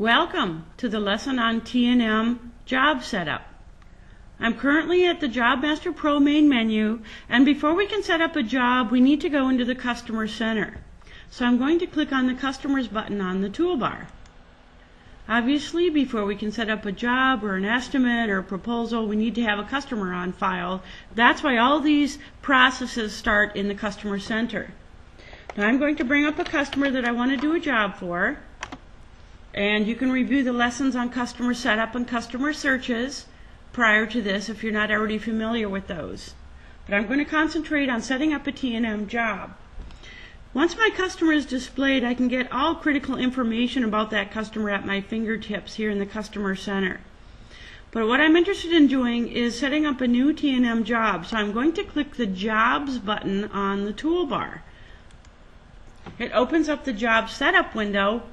Welcome to the lesson on T&M job setup. I'm currently at the Job Master Pro main menu, and before we can set up a job, we need to go into the Customer Center. So I'm going to click on the Customers button on the toolbar. Obviously, before we can set up a job or an estimate or a proposal, we need to have a customer on file. That's why all these processes start in the Customer Center. Now I'm going to bring up a customer that I want to do a job for. And you can review the lessons on customer setup and customer searches prior to this if you're not already familiar with those. But I'm going to concentrate on setting up a T&M job. Once my customer is displayed, I can get all critical information about that customer at my fingertips here in the Customer Center. But what I'm interested in doing is setting up a new T&M job. So I'm going to click the Jobs button on the toolbar. It opens up the Job Setup window,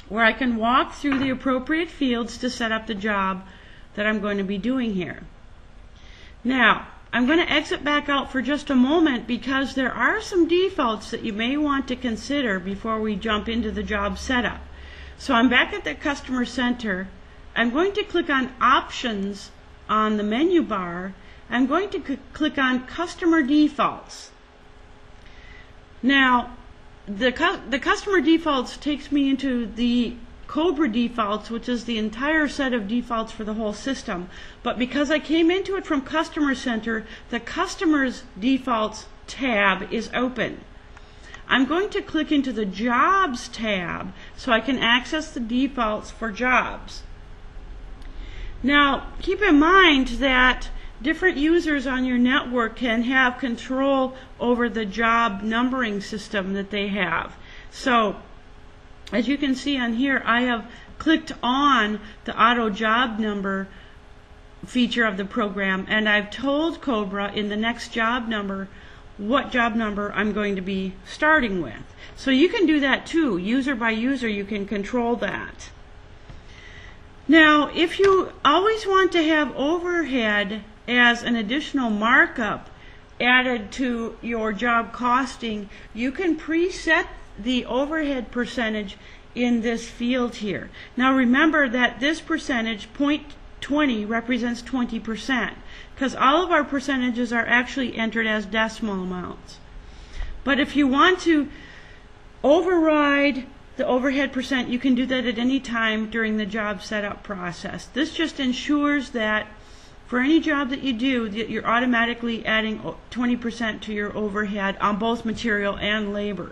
where I can walk through the appropriate fields to set up the job that I'm going to be doing here. Now, I'm going to exit back out for just a moment because there are some defaults that you may want to consider before we jump into the job setup. So I'm back at the Customer Center. I'm going to click on Options on the menu bar. I'm going to click on Customer Defaults. Now, the customer defaults takes me into the Cobra defaults, which is the entire set of defaults for the whole system. But because I came into it from Customer Center, the Customers Defaults tab is open. I'm going to click into the Jobs tab so I can access the defaults for jobs. Now, keep in mind that different users on your network can have control over the job numbering system that they have. So, as you can see on here, I have clicked on the auto job number feature of the program, and I've told Cobra in the next job number what job number I'm going to be starting with. So you can do that too. User by user, you can control that. Now, if you always want to have overhead as an additional markup added to your job costing, you can preset the overhead percentage in this field here. Now remember that this percentage, 0.20, represents 20%, because all of our percentages are actually entered as decimal amounts. But if you want to override the overhead percent, you can do that at any time during the job setup process. This just ensures that for any job that you do, you're automatically adding 20% to your overhead on both material and labor.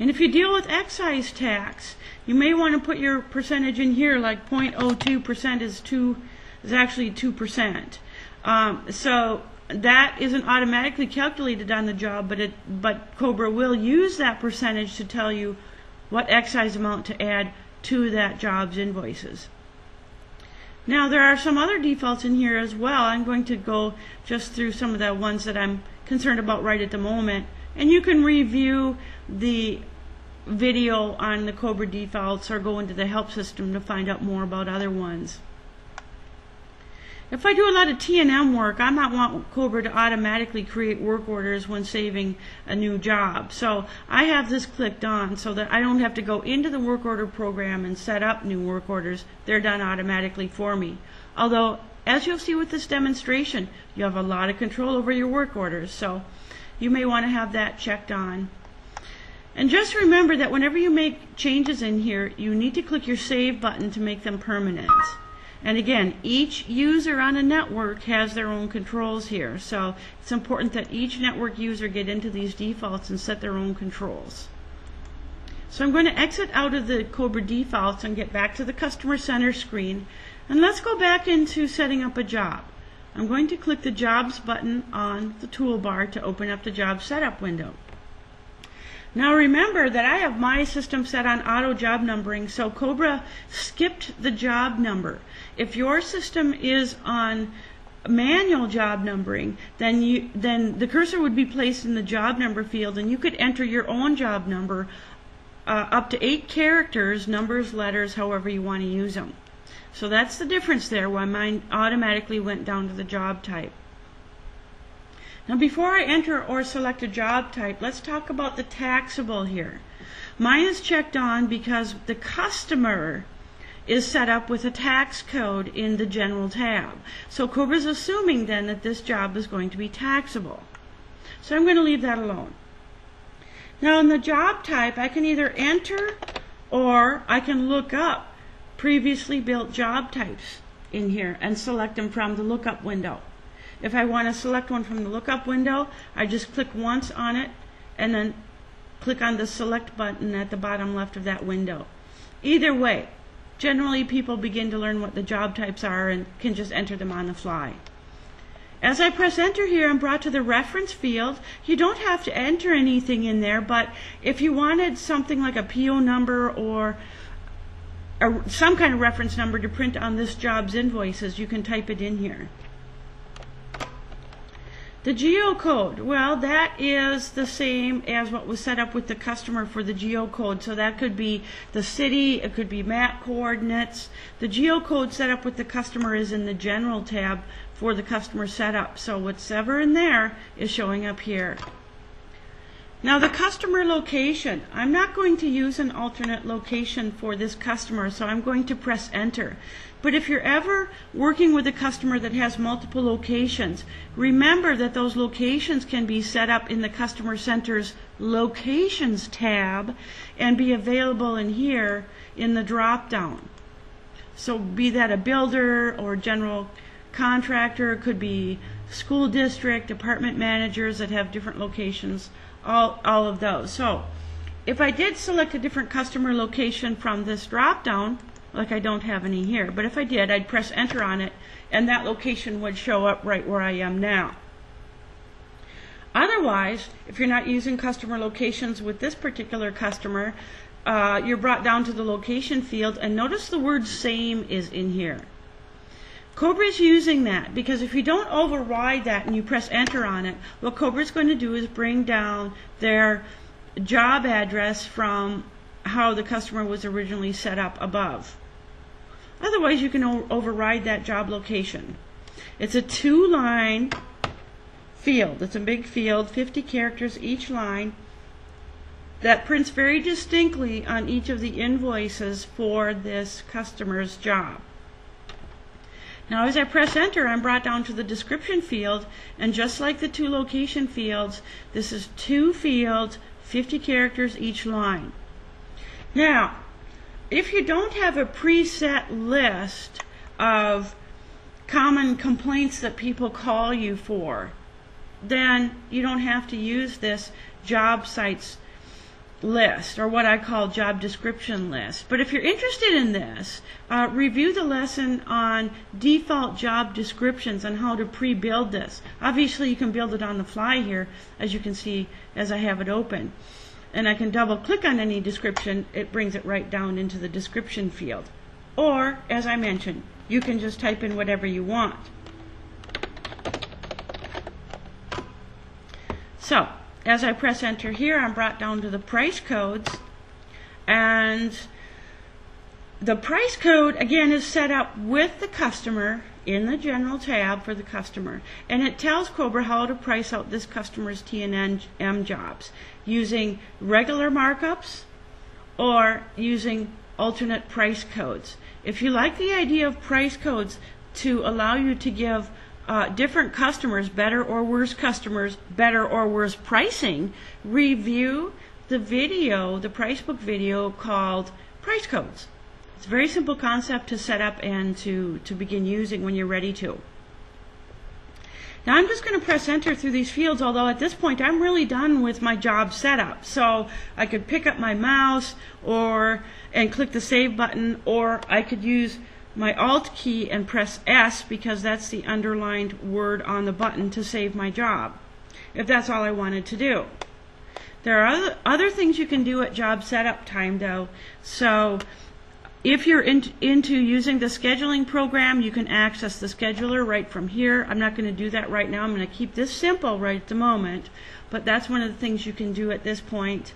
And if you deal with excise tax, you may want to put your percentage in here, like 0.02% is actually 2%. So that isn't automatically calculated on the job, but Cobra will use that percentage to tell you what excise amount to add to that job's invoices. Now there are some other defaults in here as well. I'm going to go just through some of the ones that I'm concerned about right at the moment. And you can review the video on the Cobra defaults or go into the help system to find out more about other ones. If I do a lot of T&M work, I might want Cobra to automatically create work orders when saving a new job. So I have this clicked on so that I don't have to go into the work order program and set up new work orders. They're done automatically for me. Although, as you'll see with this demonstration, you have a lot of control over your work orders. So you may want to have that checked on. And just remember that whenever you make changes in here, you need to click your Save button to make them permanent. And again, each user on a network has their own controls here. So it's important that each network user get into these defaults and set their own controls. So I'm going to exit out of the Cobra defaults and get back to the Customer Center screen. And let's go back into setting up a job. I'm going to click the Jobs button on the toolbar to open up the Job Setup window. Now remember that I have my system set on auto job numbering, so Cobra skipped the job number. If your system is on manual job numbering, then the cursor would be placed in the job number field, and you could enter your own job number up to 8 characters, numbers, letters, however you want to use them. So that's the difference there, why mine automatically went down to the job type. Now before I enter or select a job type, let's talk about the taxable here. Mine is checked on because the customer is set up with a tax code in the general tab. So Cobra's assuming then that this job is going to be taxable. So I'm going to leave that alone. Now in the job type, I can either enter or I can look up previously built job types in here and select them from the lookup window. If I want to select one from the lookup window, I just click once on it and then click on the select button at the bottom left of that window. Either way, generally people begin to learn what the job types are and can just enter them on the fly. As I press enter here, I'm brought to the reference field. You don't have to enter anything in there, but if you wanted something like a PO number or some kind of reference number to print on this job's invoices, you can type it in here. The geocode, well, that is the same as what was set up with the customer for the geocode. So that could be the city, it could be map coordinates. The geocode set up with the customer is in the general tab for the customer setup. So whatever in there is showing up here. Now the customer location, I'm not going to use an alternate location for this customer, so I'm going to press enter. But if you're ever working with a customer that has multiple locations, remember that those locations can be set up in the Customer Center's Locations tab and be available in here in the drop down. So be that a builder or general contractor, it could be school district, department managers that have different locations, all of those. So if I did select a different customer location from this drop down, like I don't have any here, but if I did, I'd press enter on it and that location would show up right where I am now. Otherwise, if you're not using customer locations with this particular customer, you're brought down to the location field, and notice the word same is in here. Cobra is using that because if you don't override that and you press enter on it, what Cobra is going to do is bring down their job address from how the customer was originally set up above. Otherwise, you can override that job location. It's a 2-line field. It's a big field, 50 characters each line, that prints very distinctly on each of the invoices for this customer's job. Now as I press enter, I'm brought down to the description field, and just like the 2 location fields, this is 2 fields, 50 characters each line. Now, if you don't have a preset list of common complaints that people call you for, then you don't have to use this job sites list, or what I call job description list. But if you're interested in this, review the lesson on default job descriptions and how to pre-build this. Obviously you can build it on the fly here, as you can see as I have it open. And I can double click on any description, it brings it right down into the description field. Or, as I mentioned, you can just type in whatever you want. So, as I press enter here, I'm brought down to the price codes, and the price code again is set up with the customer in the general tab for the customer, and it tells Cobra how to price out this customer's T&M jobs using regular markups or using alternate price codes. If you like the idea of price codes to allow you to give different customers, better or worse customers, better or worse pricing, review the video, the price book video called Price Codes. It's a very simple concept to set up and to begin using when you're ready to. Now I'm just going to press enter through these fields, although at this point I'm really done with my job setup. So I could pick up my mouse and click the save button, or I could use my Alt key and press S because that's the underlined word on the button to save my job, if that's all I wanted to do. There are other things you can do at job setup time though. So if you're into using the scheduling program, you can access the scheduler right from here. I'm not going to do that right now. I'm going to keep this simple right at the moment, but that's one of the things you can do at this point.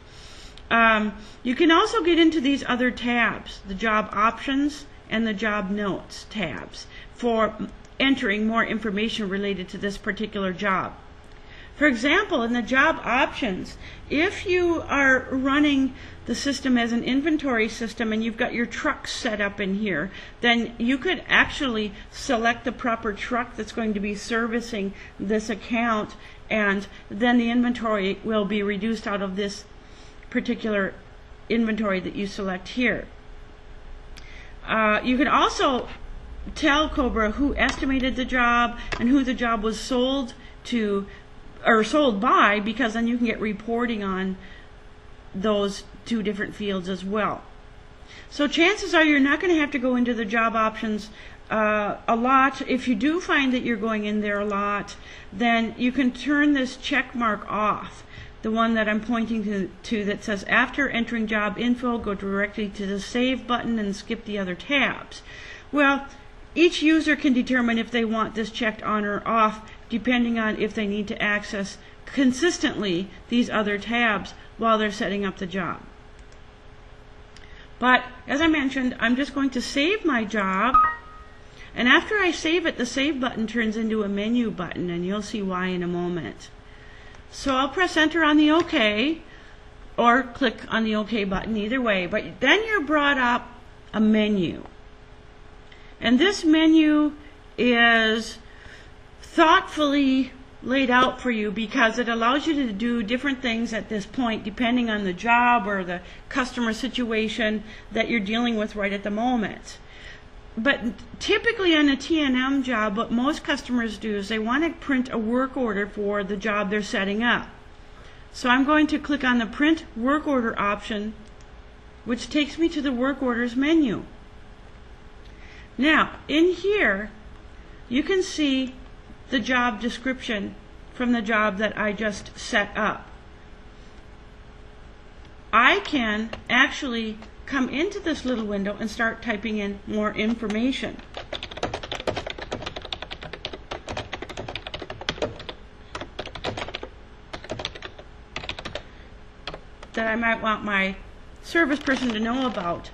You can also get into these other tabs, the job options and the job notes tabs, for entering more information related to this particular job. For example, in the job options, if you are running the system as an inventory system and you've got your trucks set up in here, then you could actually select the proper truck that's going to be servicing this account, and then the inventory will be reduced out of this particular inventory that you select here. You can also tell Cobra who estimated the job and who the job was sold to or sold by, because then you can get reporting on those two different fields as well. So chances are you're not going to have to go into the job options a lot. If you do find that you're going in there a lot, then you can turn this check mark off, the one that I'm pointing to that says after entering job info, go directly to the save button and skip the other tabs. Well, each user can determine if they want this checked on or off depending on if they need to access consistently these other tabs while they're setting up the job. But as I mentioned, I'm just going to save my job, and after I save it, the save button turns into a menu button, and you'll see why in a moment. So I'll press enter on the OK, or click on the OK button, either way, but then you're brought up a menu. And this menu is thoughtfully laid out for you because it allows you to do different things at this point depending on the job or the customer situation that you're dealing with right at the moment. But typically on a T&M job, what most customers do is they want to print a work order for the job they're setting up. So I'm going to click on the print work order option, which takes me to the work orders menu. Now in here you can see the job description from the job that I just set up. I can actually come into this little window and start typing in more information. That I might want my service person to know about.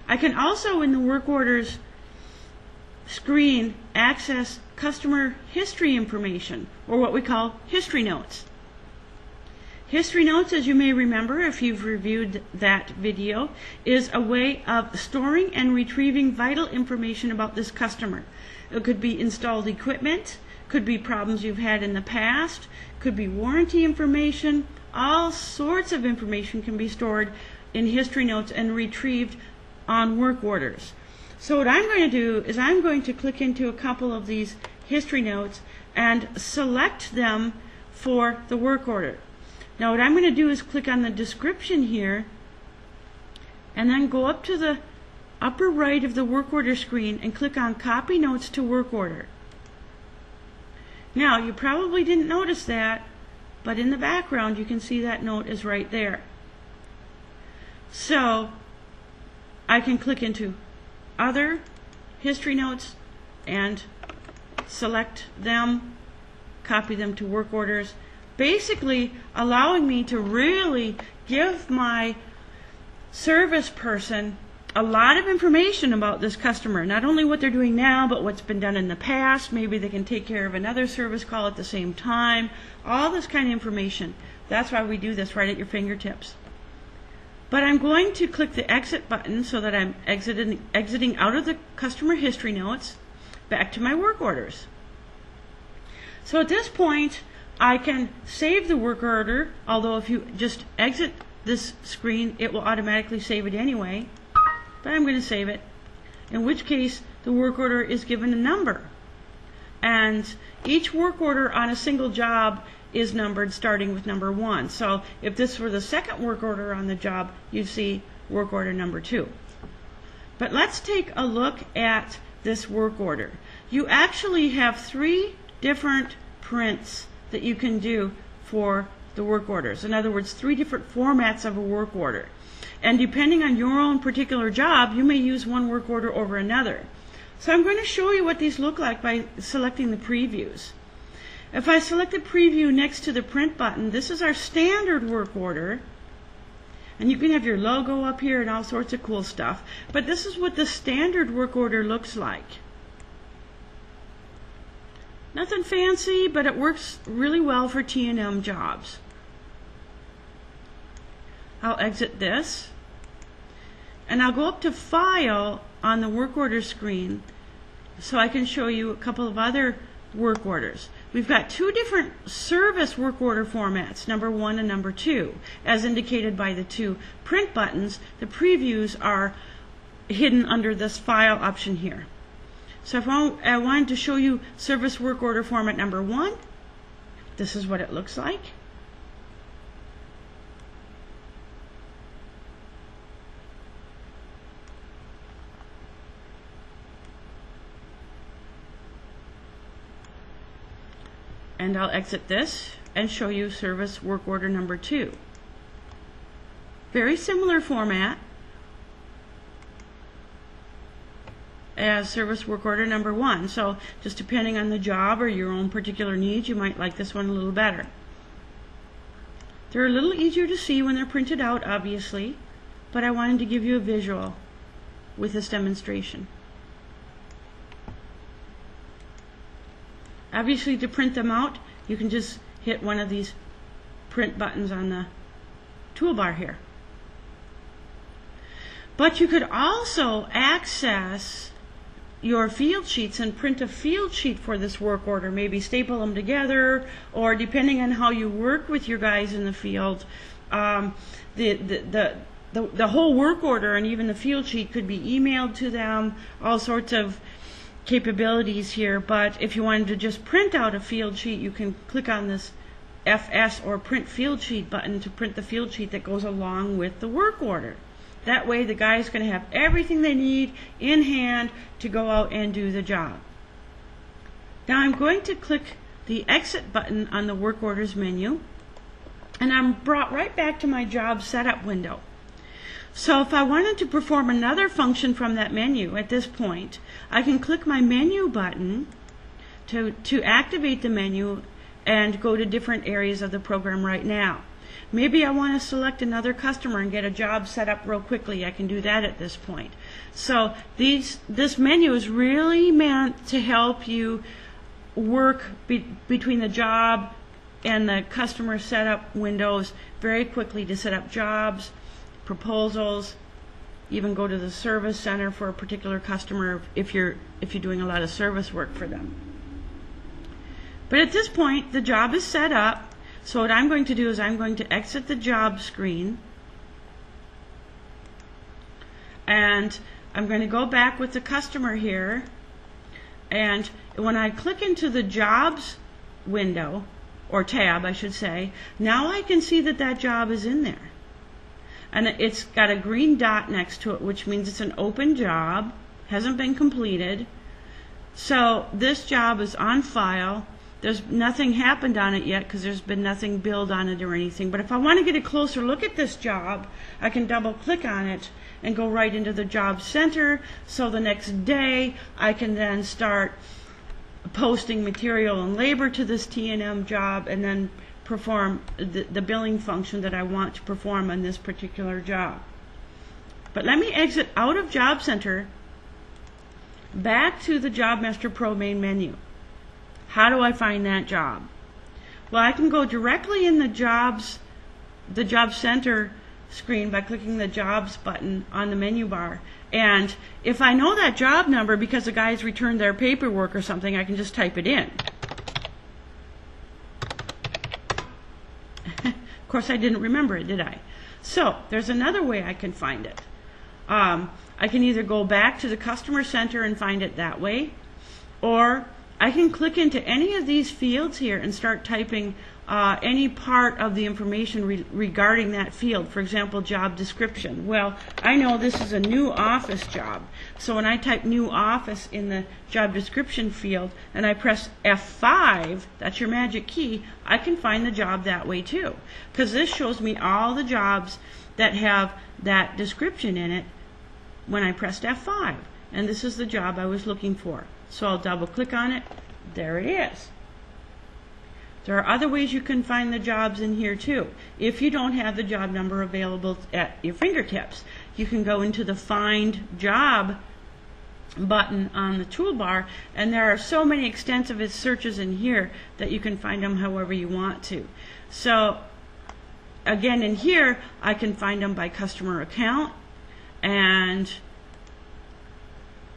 I can also, in the work orders screen, access customer history information, or what we call history notes. History notes, as you may remember if you've reviewed that video, is a way of storing and retrieving vital information about this customer. It could be installed equipment, could be problems you've had in the past, could be warranty information. All sorts of information can be stored in history notes and retrieved on work orders. So what I'm going to do is I'm going to click into a couple of these history notes and select them for the work order. Now what I'm going to do is click on the description here and then go up to the upper right of the work order screen and click on Copy Notes to Work Order. Now you probably didn't notice that, but in the background you can see that note is right there. So I can click into Other History Notes and select them, copy them to work orders, basically allowing me to really give my service person a lot of information about this customer, not only what they're doing now, but what's been done in the past. Maybe they can take care of another service call at the same time, all this kind of information. That's why we do this right at your fingertips. But I'm going to click the exit button so that I'm exiting out of the customer history notes back to my work orders. So at this point I can save the work order, although if you just exit this screen it will automatically save it anyway, but I'm going to save it, in which case the work order is given a number, and each work order on a single job is numbered starting with number 1. So if this were the second work order on the job, you see work order number 2. But let's take a look at this work order. You actually have 3 different prints that you can do for the work orders. In other words, 3 different formats of a work order. And depending on your own particular job, you may use one work order over another. So I'm going to show you what these look like by selecting the previews. If I select the preview next to the print button, this is our standard work order. And you can have your logo up here and all sorts of cool stuff. But this is what the standard work order looks like. Nothing fancy, but it works really well for T&M jobs. I'll exit this, and I'll go up to File on the work order screen so I can show you a couple of other work orders. We've got two different service work order formats, number 1 and number 2. As indicated by the two print buttons, the previews are hidden under this File option here. So if I wanted to show you service work order format number 1, this is what it looks like. And I'll exit this and show you service work order number 2. Very similar format as service work order number 1. So just depending on the job or your own particular needs, you might like this one a little better. They're a little easier to see when they're printed out, obviously, but I wanted to give you a visual with this demonstration. Obviously, to print them out, you can just hit one of these print buttons on the toolbar here. But you could also access your field sheets and print a field sheet for this work order, maybe staple them together, or depending on how you work with your guys in the field, the whole work order and even the field sheet could be emailed to them, all sorts of capabilities here. But if you wanted to just print out a field sheet, you can click on this FS or print field sheet button to print the field sheet that goes along with the work order. That way the guy's going to have everything they need in hand to go out and do the job. Now I'm going to click the exit button on the work orders menu, and I'm brought right back to my job setup window. So if I wanted to perform another function from that menu at this point, I can click my menu button to activate the menu and go to different areas of the program right now. Maybe I want to select another customer and get a job set up real quickly. I can do that at this point. So this menu is really meant to help you work between the job and the customer setup windows very quickly to set up jobs, proposals, even go to the service center for a particular customer if you're doing a lot of service work for them. But at this point, the job is set up. So what I'm going to do is I'm going to exit the job screen, and I'm going to go back with the customer here, and when I click into the jobs window, or tab I should say, now I can see that that job is in there. And it's got a green dot next to it, which means it's an open job, hasn't been completed. So this job is on file. There's nothing happened on it yet because there's been nothing billed on it or anything. But if I want to get a closer look at this job, I can double click on it and go right into the job center. So the next day I can then start posting material and labor to this T&M job and then perform the billing function that I want to perform on this particular job. But let me exit out of Job Center back to the Job Master Pro main menu. How do I find that job? Well, I can go directly in the Job Center screen by clicking the Jobs button on the menu bar. And if I know that job number because the guys returned their paperwork or something, I can just type it in. Of course, I didn't remember it, did I? So there's another way I can find it. I can either go back to the Customer Center and find it that way, or I can click into any of these fields here and start typing any part of the information regarding that field. For example, job description. Well, I know this is a new office job. So when I type new office in the job description field and I press F5, that's your magic key, I can find the job that way too. Because this shows me all the jobs that have that description in it when I pressed F5. And this is the job I was looking for. So I'll double click on it. There it is. There are other ways you can find the jobs in here too. If you don't have the job number available at your fingertips, you can go into the Find Job button on the toolbar, and there are so many extensive searches in here that you can find them however you want to. So again, in here I can find them by customer account, and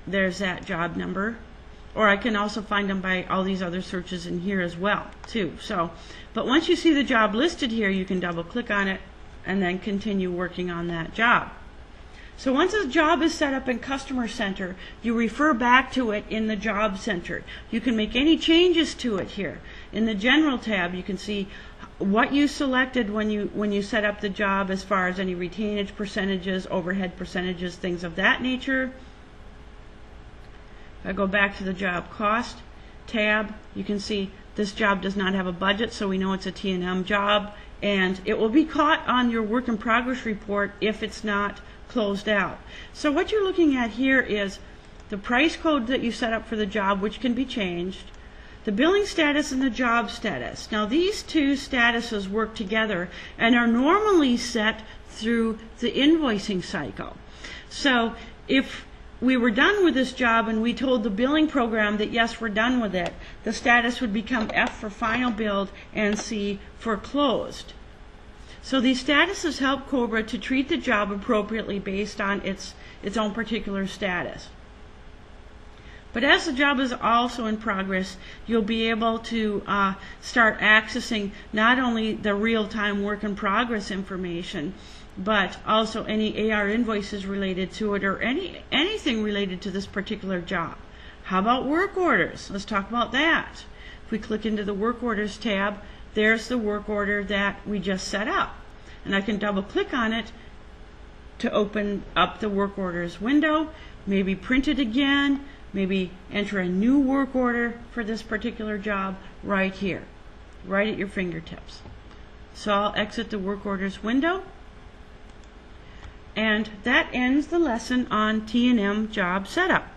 there's that job number, or I can also find them by all these other searches in here as well too. So, but once you see the job listed here, you can double click on it and then continue working on that job. So once a job is set up in Customer Center, you refer back to it in the Job Center. You can make any changes to it here. In the General tab, you can see what you selected when you set up the job, as far as any retainage percentages, overhead percentages, things of that nature. If I go back to the Job Cost tab, you can see this job does not have a budget, so we know it's a T&M job, and it will be caught on your work in progress report if it's not closed out. So what you're looking at here is the price code that you set up for the job, which can be changed, the billing status and the job status. Now these two statuses work together and are normally set through the invoicing cycle. So if we were done with this job and we told the billing program that yes, we're done with it, the status would become F for final billed and C for closed. So these statuses help COBRA to treat the job appropriately based on its own particular status. But as the job is also in progress, you'll be able to start accessing not only the real-time work in progress information, but also any AR invoices related to it, or anything related to this particular job. How about work orders? Let's talk about that. If we click into the Work Orders tab, there's the work order that we just set up. And I can double click on it to open up the work orders window, maybe print it again, maybe enter a new work order for this particular job right here, right at your fingertips. So I'll exit the work orders window, and that ends the lesson on T&M job setup.